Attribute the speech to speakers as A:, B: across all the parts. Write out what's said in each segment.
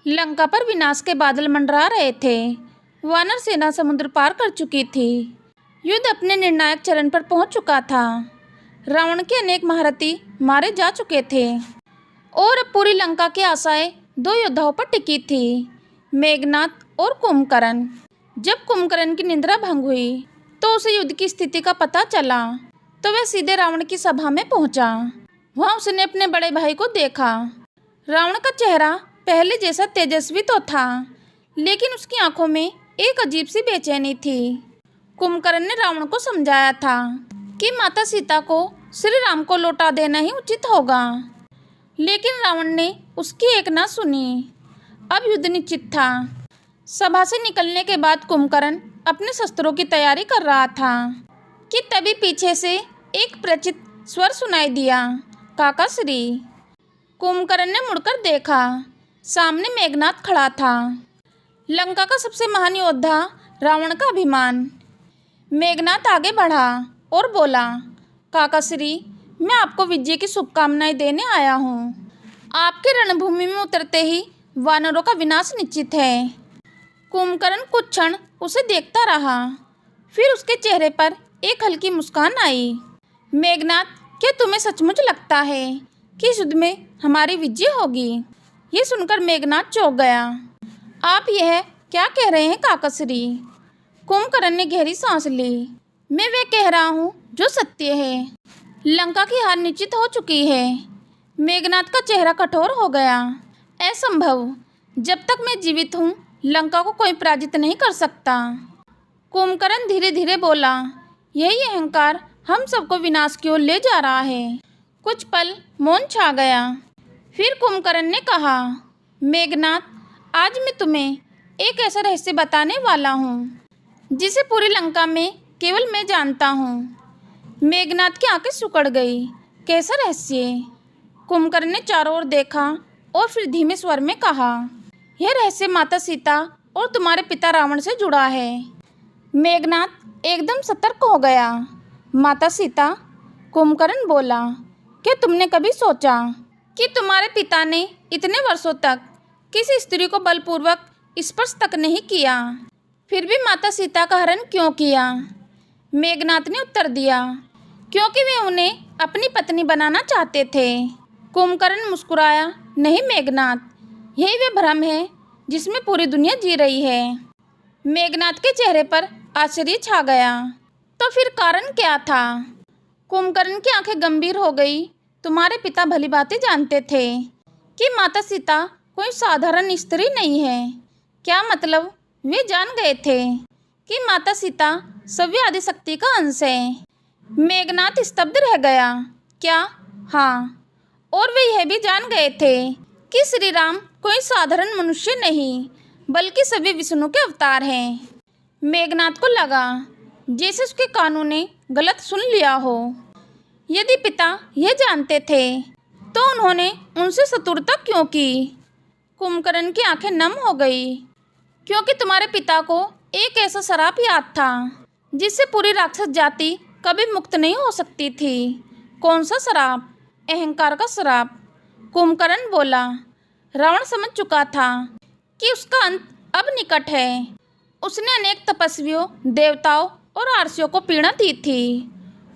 A: लंका पर विनाश के बादल मंडरा रहे थे। वानर सेना समुद्र पार कर चुकी थी। युद्ध अपने निर्णायक चरण पर पहुंच चुका था। रावण के अनेक महारथी मारे जा चुके थे और अब पूरी लंका की आशाएं दो योद्धाओं पर टिकी थी, मेघनाद और कुंभकर्ण। जब कुंभकर्ण की निद्रा भंग हुई तो उसे युद्ध की स्थिति का पता चला तो वह सीधे रावण की सभा में पहुंचा। वहां उसने अपने बड़े भाई को देखा। रावण का चेहरा पहले जैसा तेजस्वी तो था, लेकिन उसकी आंखों में एक अजीब सी बेचैनी थी। कुंभकर्ण ने रावण को समझाया था कि माता सीता को श्री राम को लौटा देना ही उचित होगा, लेकिन रावण ने उसकी एक ना सुनी। अब युद्ध निश्चित था। सभा से निकलने के बाद कुंभकर्ण अपने शस्त्रों की तैयारी कर रहा था कि तभी पीछे से एक परिचित स्वर सुनाई दिया, काकाश्री। कुंभकर्ण ने मुड़कर देखा। सामने मेघनाद खड़ा था, लंका का सबसे महान योद्धा, रावण का अभिमान। मेघनाद आगे बढ़ा और बोला, काकाश्री, मैं आपको विजय की शुभकामनाएं देने आया हूँ। आपके रणभूमि में उतरते ही वानरों का विनाश निश्चित है। कुंभकर्ण कुछ क्षण उसे देखता रहा, फिर उसके चेहरे पर एक हल्की मुस्कान आई। मेघनाद, क्या तुम्हें सचमुच लगता है कि इस युद्ध में हमारी विजय होगी? ये सुनकर मेघनाद चौंक गया। आप यह क्या कह रहे हैं काकाश्री? कुंभकर्ण ने गहरी सांस ली। मैं वह कह रहा हूँ जो सत्य है। लंका की हार निश्चित हो चुकी है। मेघनाद का चेहरा कठोर हो गया। असंभव, जब तक मैं जीवित हूँ लंका को कोई पराजित नहीं कर सकता। कुंभकर्ण धीरे धीरे बोला, यही अहंकार हम सबको विनाश की ओर ले जा रहा है। कुछ पल मौन छा गया। फिर कुंभकर्ण ने कहा, मेघनाद, आज मैं तुम्हें एक ऐसा रहस्य बताने वाला हूँ जिसे पूरी लंका में केवल मैं जानता हूँ। मेघनाद की आंखें सिकुड़ गई। कैसा रहस्य? कुंभकर्ण ने चारों ओर देखा और फिर धीमे स्वर में कहा, यह रहस्य माता सीता और तुम्हारे पिता रावण से जुड़ा है। मेघनाद एकदम सतर्क हो गया। माता सीता? कुंभकर्ण बोला, क्या तुमने कभी सोचा कि तुम्हारे पिता ने इतने वर्षों तक किसी स्त्री को बलपूर्वक स्पर्श तक नहीं किया, फिर भी माता सीता का हरण क्यों किया? मेघनाद ने उत्तर दिया, क्योंकि वे उन्हें अपनी पत्नी बनाना चाहते थे। कुंभकर्ण मुस्कुराया, नहीं मेघनाद, यही वे भ्रम है जिसमें पूरी दुनिया जी रही है। मेघनाद के चेहरे पर आश्चर्य छा गया। तो फिर कारण क्या था? कुंभकर्ण की आंखें गंभीर हो गई। तुम्हारे पिता भली भांति जानते थे कि माता सीता कोई साधारण स्त्री नहीं है। क्या मतलब? वे जान गए थे कि माता सीता सव्य आदि शक्ति का अंश है। मेघनाद स्तब्ध रह गया। क्या? हाँ, और वे यह भी जान गए थे कि श्री राम कोई साधारण मनुष्य नहीं, बल्कि सभी विष्णु के अवतार हैं। मेघनाद को लगा जैसे उसके कानों ने गलत सुन लिया हो। यदि पिता यह जानते थे तो उन्होंने उनसे शत्रुता क्यों की? कुंभकर्ण की आंखें नम हो गई, क्योंकि तुम्हारे पिता को एक ऐसा श्राप याद था जिससे पूरी राक्षस जाति कभी मुक्त नहीं हो सकती थी। कौन सा श्राप? अहंकार का श्राप। कुंभकर्ण बोला, रावण समझ चुका था कि उसका अंत अब निकट है। उसने अनेक तपस्वियों, देवताओं और आर्षियों को पीड़ा दी थी।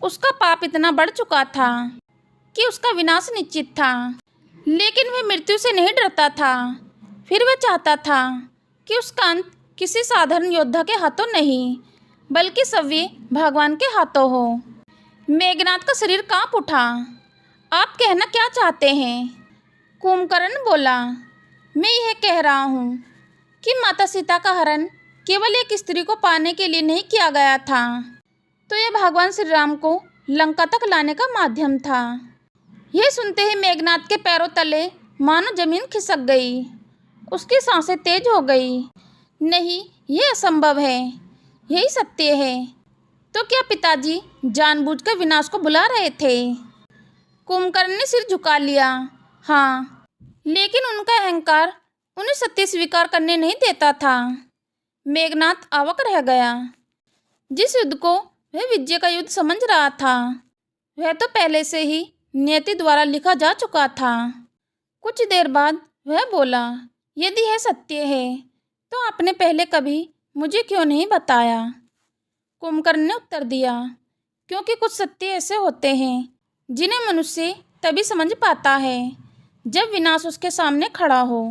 A: उसका पाप इतना बढ़ चुका था कि उसका विनाश निश्चित था, लेकिन वह मृत्यु से नहीं डरता था। फिर वह चाहता था कि उसका अंत किसी साधारण योद्धा के हाथों नहीं, बल्कि सव्य भगवान के हाथों हो। मेघनाद का शरीर कांप उठा। आप कहना क्या चाहते हैं? कुंभकर्ण बोला, मैं यह कह रहा हूँ कि माता सीता का हरण केवल एक स्त्री को पाने के लिए नहीं किया गया था, तो यह भगवान श्री राम को लंका तक लाने का माध्यम था। यह सुनते ही मेघनाद के पैरों तले मानो जमीन खिसक गई। उसकी सांसें तेज हो गई। नहीं, यह असंभव है, यही सत्य है। तो क्या पिताजी जानबूझकर विनाश को बुला रहे थे? कुंभकर्ण ने सिर झुका लिया। हाँ, लेकिन उनका अहंकार उन्हें सत्य स्वीकार करने नहीं देता था। मेघनाद अवाक रह गया। जिस युद्ध को वह विजय का युद्ध समझ रहा था, वह तो पहले से ही नियति द्वारा लिखा जा चुका था। कुछ देर बाद वह बोला, यदि यह सत्य है तो आपने पहले कभी मुझे क्यों नहीं बताया? कुंभकर्ण ने उत्तर दिया, क्योंकि कुछ सत्य ऐसे होते हैं जिन्हें मनुष्य तभी समझ पाता है जब विनाश उसके सामने खड़ा हो।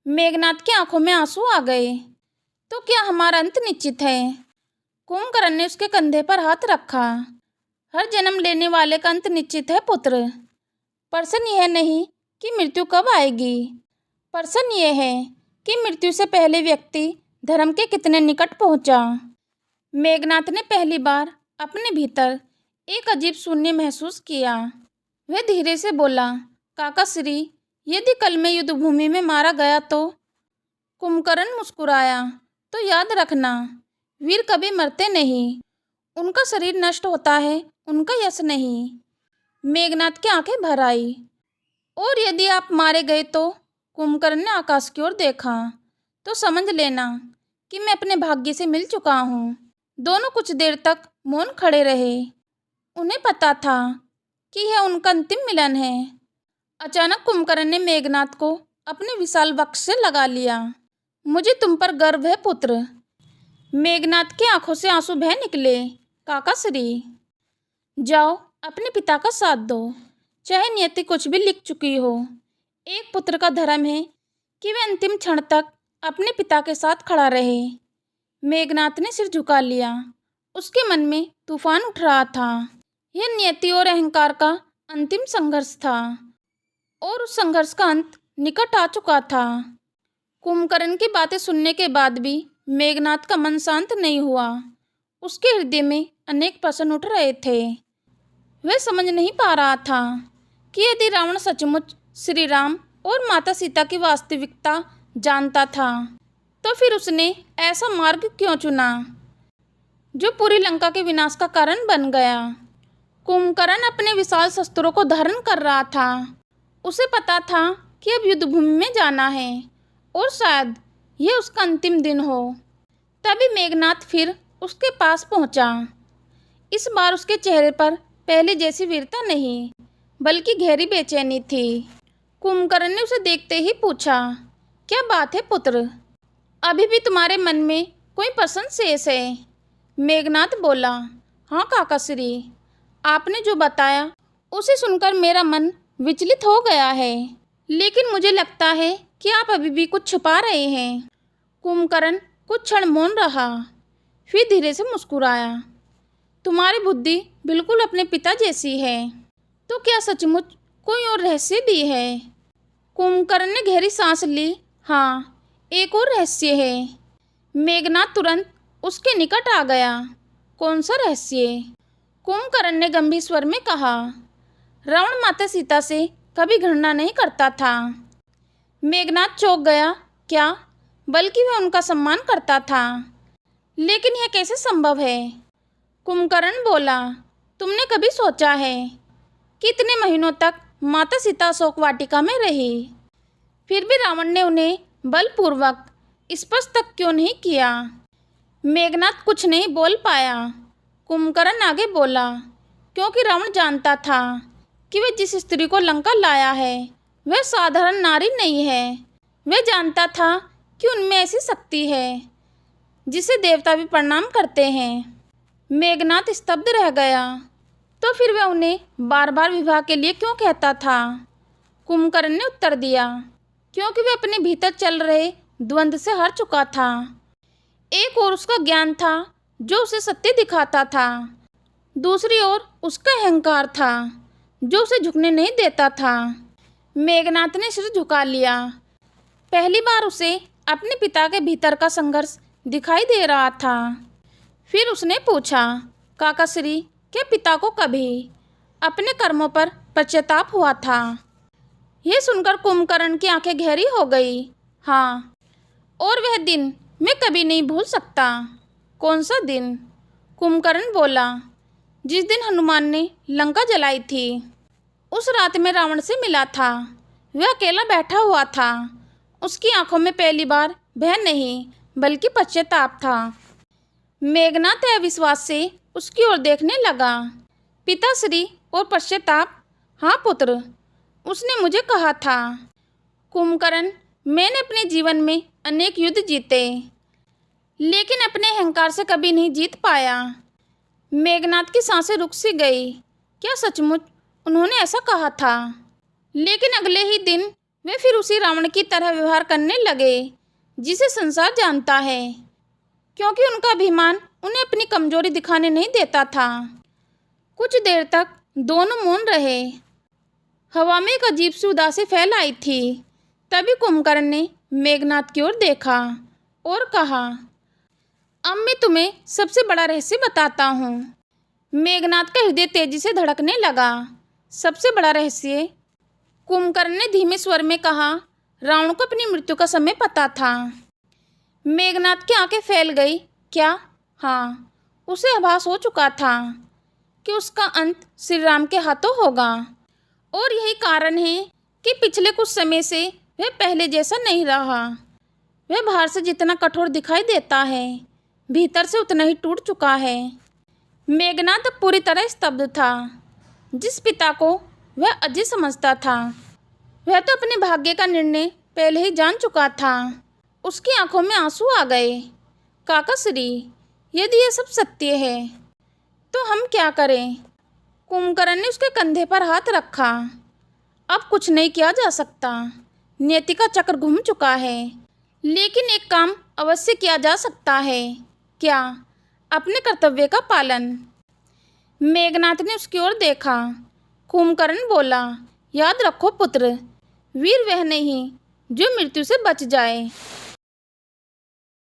A: मेघनाद की आंखों में आंसू आ गए। तो क्या हमारा अंत निश्चित है? कुंभकर्ण ने उसके कंधे पर हाथ रखा। हर जन्म लेने वाले का अंत निश्चित है पुत्र। प्रश्न यह नहीं कि मृत्यु कब आएगी, प्रश्न यह है कि मृत्यु से पहले व्यक्ति धर्म के कितने निकट पहुंचा। मेघनाद ने पहली बार अपने भीतर एक अजीब शून्य महसूस किया। वह धीरे से बोला, काकाश्री, यदि कल मैं युद्ध भूमि में मारा गया तो? कुंभकर्ण मुस्कुराया, तो याद रखना, वीर कभी मरते नहीं, उनका शरीर नष्ट होता है, उनका यश नहीं। मेघनाद की आंखें भर आई। और यदि आप मारे गए तो? कुंभकर्ण ने आकाश की ओर देखा। तो समझ लेना कि मैं अपने भाग्य से मिल चुका हूँ। दोनों कुछ देर तक मौन खड़े रहे। उन्हें पता था कि यह उनका अंतिम मिलन है। अचानक कुंभकर्ण ने मेघनाद को अपने विशाल वक्ष से लगा लिया। मुझे तुम पर गर्व है पुत्र। मेघनाद की आंखों से आंसू बह निकले। काकाश्री, जाओ अपने पिता का साथ दो, चाहे नियति कुछ भी लिख चुकी हो। एक पुत्र का धर्म है कि वह अंतिम क्षण तक अपने पिता के साथ खड़ा रहे। मेघनाद ने सिर झुका लिया। उसके मन में तूफान उठ रहा था। यह नियति और अहंकार का अंतिम संघर्ष था और उस संघर्ष का अंत निकट आ चुका था। कुंभकर्ण की बातें सुनने के बाद भी मेघनाद का मन शांत नहीं हुआ। उसके हृदय में अनेक प्रश्न उठ रहे थे। वह समझ नहीं पा रहा था कि यदि रावण सचमुच श्री राम और माता सीता की वास्तविकता जानता था तो फिर उसने ऐसा मार्ग क्यों चुना जो पूरी लंका के विनाश का कारण बन गया। कुंभकर्ण अपने विशाल शस्त्रों को धारण कर रहा था। उसे पता था कि अब युद्ध भूमि में जाना है और शायद यह उसका अंतिम दिन हो। तभी मेघनाद फिर उसके पास पहुंचा। इस बार उसके चेहरे पर पहले जैसी वीरता नहीं, बल्कि गहरी बेचैनी थी। कुंभकर्ण ने उसे देखते ही पूछा, क्या बात है पुत्र? अभी भी तुम्हारे मन में कोई प्रश्न शेष है? मेघनाद बोला, हाँ काकाश्री, आपने जो बताया उसे सुनकर मेरा मन विचलित हो गया है, लेकिन मुझे लगता है कि आप अभी भी कुछ छुपा रहे हैं। कुंभकर्ण कुछ क्षण मौन रहा, फिर धीरे से मुस्कुराया। तुम्हारी बुद्धि बिल्कुल अपने पिता जैसी है। तो क्या सचमुच कोई और रहस्य भी है? कुंभकर्ण ने गहरी सांस ली। हाँ, एक और रहस्य है। मेघनाद तुरंत उसके निकट आ गया। कौन सा रहस्य? कुंभकर्ण ने गंभीर स्वर में कहा, रावण माता सीता से कभी घृणा नहीं करता था। मेघनाद चौंक गया। क्या? बल्कि वह उनका सम्मान करता था। लेकिन यह कैसे संभव है? कुंभकर्ण बोला, तुमने कभी सोचा है कि इतने महीनों तक माता सीता अशोक वाटिका में रही, फिर भी रावण ने उन्हें बलपूर्वक स्पर्श तक क्यों नहीं किया? मेघनाद कुछ नहीं बोल पाया। कुंभकर्ण आगे बोला, क्योंकि रावण जानता था कि वह जिस स्त्री को लंका लाया है वह साधारण नारी नहीं है। वह जानता था कि उनमें ऐसी शक्ति है जिसे देवता भी प्रणाम करते हैं। मेघनाद स्तब्ध रह गया। तो फिर वह उन्हें बार बार विवाह के लिए क्यों कहता था? कुंभकर्ण ने उत्तर दिया, क्योंकि वह अपने भीतर चल रहे द्वंद्व से हार चुका था। एक ओर उसका ज्ञान था जो उसे सत्य दिखाता था, दूसरी ओर उसका अहंकार था जो उसे झुकने नहीं देता था। मेघनाद ने सिर झुका लिया। पहली बार उसे अपने पिता के भीतर का संघर्ष दिखाई दे रहा था। फिर उसने पूछा, काकाश्री, क्या पिता को कभी अपने कर्मों पर पश्चाताप हुआ था? यह सुनकर कुंभकर्ण की आंखें गहरी हो गई। हाँ, और वह दिन मैं कभी नहीं भूल सकता। कौन सा दिन? कुंभकर्ण बोला, जिस दिन हनुमान ने लंका जलाई थी। उस रात में रावण से मिला था। वह अकेला बैठा हुआ था। उसकी आंखों में पहली बार भय नहीं बल्कि पश्चाताप था। मेघनाद अविश्वास से उसकी ओर देखने लगा। पिताश्री और पश्चाताप? हाँ पुत्र, उसने मुझे कहा था। कुंभकर्ण मैंने अपने जीवन में अनेक युद्ध जीते, लेकिन अपने अहंकार से कभी नहीं जीत पाया। मेघनाद की सांसें रुक सी गई। क्या सचमुच उन्होंने ऐसा कहा था? लेकिन अगले ही दिन वे फिर उसी रावण की तरह व्यवहार करने लगे जिसे संसार जानता है, क्योंकि उनका अभिमान उन्हें अपनी कमजोरी दिखाने नहीं देता था। कुछ देर तक दोनों मौन रहे। हवा में एक अजीब सी उदासी फैल आई थी। तभी कुंभकर्ण ने मेघनाद की ओर देखा और कहा, अब मैं तुम्हें सबसे बड़ा रहस्य बताता हूँ। मेघनाद का हृदय तेजी से धड़कने लगा। सबसे बड़ा रहस्य? कुंभकर्ण ने धीमे स्वर में कहा। रावण को अपनी मृत्यु का समय पता था। मेघनाद की आंखें फैल गई। क्या? हाँ, उसे आभास हो चुका था कि उसका अंत श्री राम के हाथों होगा। और यही कारण है कि पिछले कुछ समय से वह पहले जैसा नहीं रहा। वह बाहर से जितना कठोर दिखाई देता है, भीतर से उतना ही टूट चुका है। मेघनाद अब पूरी तरह स्तब्ध था। जिस पिता को वह अजय समझता था, वह तो अपने भाग्य का निर्णय पहले ही जान चुका था। उसकी आंखों में आंसू आ गए। काकाश्री, यदि यह सब सत्य है तो हम क्या करें? कुंभकर्ण ने उसके कंधे पर हाथ रखा। अब कुछ नहीं किया जा सकता। नियति का चक्र घूम चुका है। लेकिन एक काम अवश्य किया जा सकता है। क्या? अपने कर्तव्य का पालन। मेघनाद ने उसकी ओर देखा। कुंभकर्ण बोला, याद रखो पुत्र, वीर वह नहीं जो मृत्यु से बच जाए,